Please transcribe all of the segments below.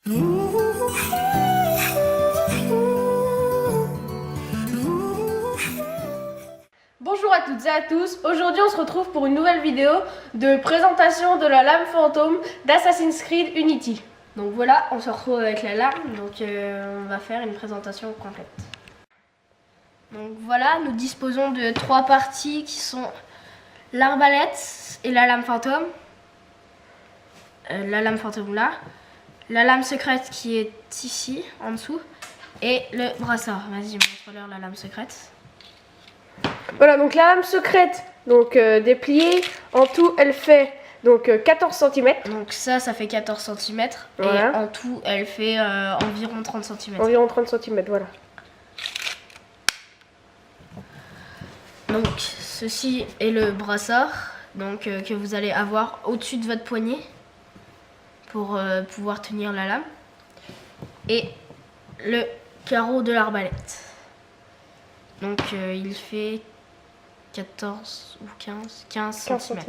Bonjour à toutes et à tous, aujourd'hui on se retrouve pour une nouvelle vidéo de présentation de la lame fantôme d'Assassin's Creed Unity. Donc voilà, on se retrouve avec la lame, donc on va faire une présentation complète. Donc voilà, nous disposons de trois parties qui sont l'arbalète et la lame fantôme. La lame fantôme là, la lame secrète qui est ici, en dessous, et le brassard. Vas-y, montre-leur la lame secrète. Voilà, donc la lame secrète, donc dépliée, en tout elle fait donc 14 cm. Donc ça fait 14 cm, voilà. Et en tout elle fait environ 30 cm. Environ 30 cm, voilà. Donc ceci est le brassard donc, que vous allez avoir au-dessus de votre poignet pour pouvoir tenir la lame. Et le carreau de l'arbalète. Donc il fait 14 ou 15 cm.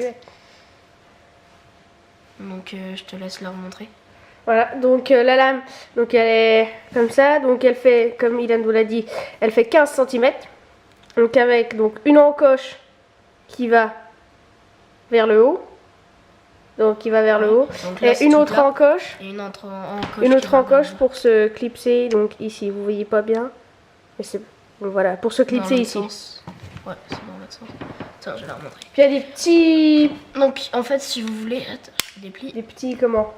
Donc je te laisse leur montrer. Voilà, donc la lame, donc elle est comme ça, donc elle fait, comme Ilan vous l'a dit, elle fait 15 cm. Donc avec donc une encoche qui va vers le haut. Donc qui va vers le haut. Là, et une autre encoche. Et une autre encoche pour se clipser, donc ici, vous voyez pas bien. Mais c'est bon, voilà, pour se clipser ici. Ouais, c'est dans l'autre sens. Tiens, je vais la remontrer. Puis il y a des petits. Donc en fait, si vous voulez, des plis. Des petits comment?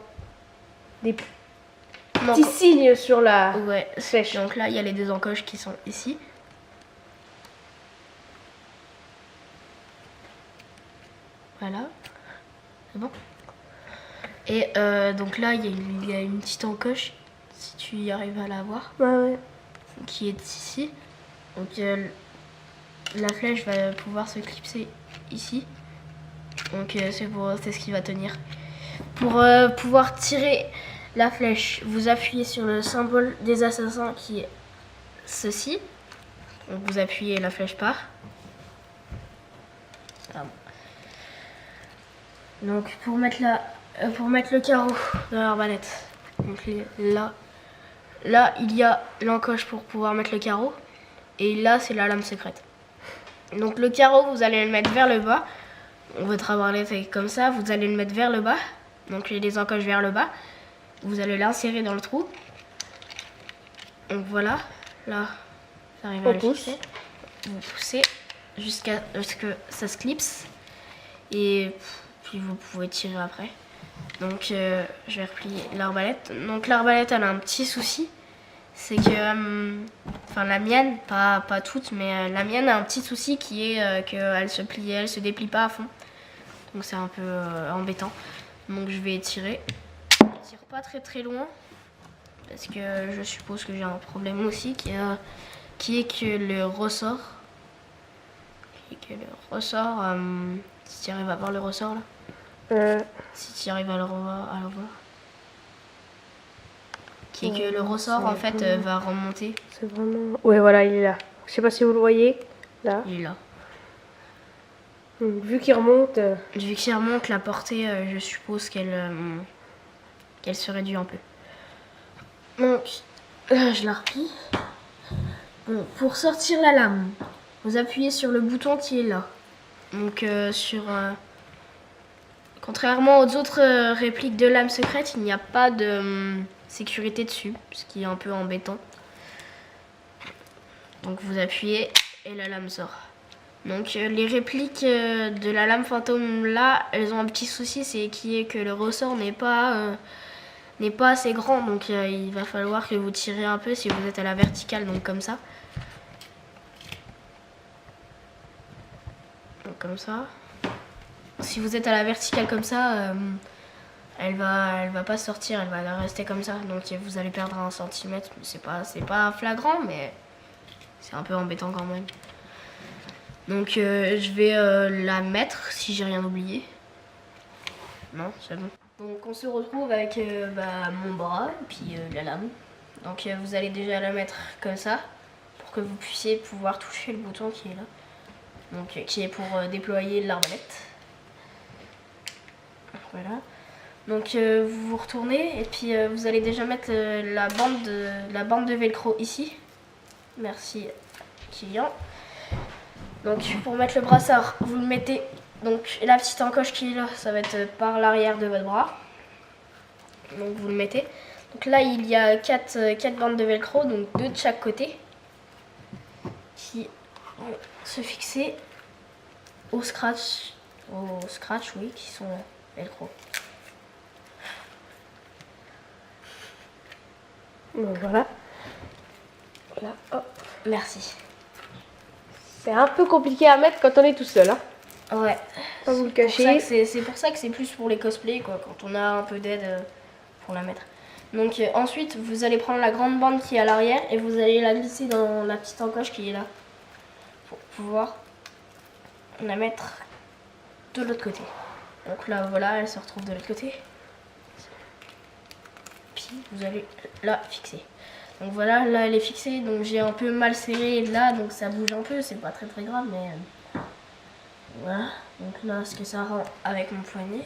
Des petits signes sur la flèche. Donc là, il y a les deux encoches qui sont ici. Voilà. C'est bon. Et donc là, il y a une petite encoche, si tu y arrives à la voir. Ouais. Qui est ici. Donc la flèche va pouvoir se clipser ici. Donc c'est ce qui va tenir. Pour pouvoir tirer la flèche, vous appuyez sur le symbole des assassins qui est ceci. Donc vous appuyez, la flèche part. Donc pour mettre le carreau de l'arbalète, donc là il y a l'encoche pour pouvoir mettre le carreau, et là c'est la lame secrète. Donc le carreau, vous allez le mettre vers le bas. Votre arbalète est comme ça, vous allez le mettre vers le bas. Donc les encoches vers le bas. Vous allez l'insérer dans le trou. Donc voilà, là, vous arrivez à le fixer. Vous poussez jusqu'à ce que ça se clipse. Et puis vous pouvez tirer après. Donc je vais replier l'arbalète. Donc l'arbalète, elle a un petit souci. C'est que, enfin la mienne, pas toute, mais la mienne a un petit souci qui est qu'elle se déplie pas à fond. Donc c'est un peu embêtant. Donc je vais étirer. Je tire pas très loin. Parce que je suppose que j'ai un problème aussi qui est que le ressort. Si tu arrives à voir le ressort là. Si tu arrives à le revoir. Qui est que le ressort en fait va remonter. C'est vraiment. Ouais, voilà, il est là. Je sais pas si vous le voyez. Là. Il est là. Vu qu'il remonte. Vu qu'il remonte, la portée, je suppose qu'elle se réduit un peu. Donc là, je la replie. Bon, pour sortir la lame, vous appuyez sur le bouton qui est là. Donc contrairement aux autres répliques de lame secrète, il n'y a pas de sécurité dessus, ce qui est un peu embêtant. Donc vous appuyez et la lame sort. Donc les répliques de la lame fantôme là, elles ont un petit souci, c'est que le ressort n'est pas assez grand, donc il va falloir que vous tirez un peu si vous êtes à la verticale, donc comme ça. Donc comme ça. Si vous êtes à la verticale comme ça, elle va pas sortir, elle va rester comme ça. Donc vous allez perdre 1 cm. C'est pas flagrant, mais c'est un peu embêtant quand même. Donc je vais la mettre si j'ai rien oublié. Non, c'est bon. Donc on se retrouve avec mon bras et puis la lame. Donc vous allez déjà la mettre comme ça pour que vous puissiez pouvoir toucher le bouton qui est là. Donc qui est pour déployer l'arbalète. Voilà. Donc vous vous retournez et puis vous allez déjà mettre la bande de velcro ici. Merci Kylian. Donc pour mettre le brassard, vous le mettez, donc la petite encoche qui est là, ça va être par l'arrière de votre bras. Donc vous le mettez. Donc là il y a 4 bandes de velcro, donc 2 de chaque côté, qui vont se fixer au scratch, oui, qui sont velcro. Donc voilà. Voilà, hop. Merci. C'est un peu compliqué à mettre quand on est tout seul. Hein. Ouais. Pas vous le cacher. C'est pour ça que c'est plus pour les cosplays, quoi, quand on a un peu d'aide pour la mettre. Donc ensuite, vous allez prendre la grande bande qui est à l'arrière et vous allez la glisser dans la petite encoche qui est là. Pour pouvoir la mettre de l'autre côté. Donc là, voilà, elle se retrouve de l'autre côté. Puis vous allez la fixer. Donc voilà, là elle est fixée, donc j'ai un peu mal serré là, donc ça bouge un peu, c'est pas très grave, mais voilà. Donc là, ce que ça rend avec mon poignet.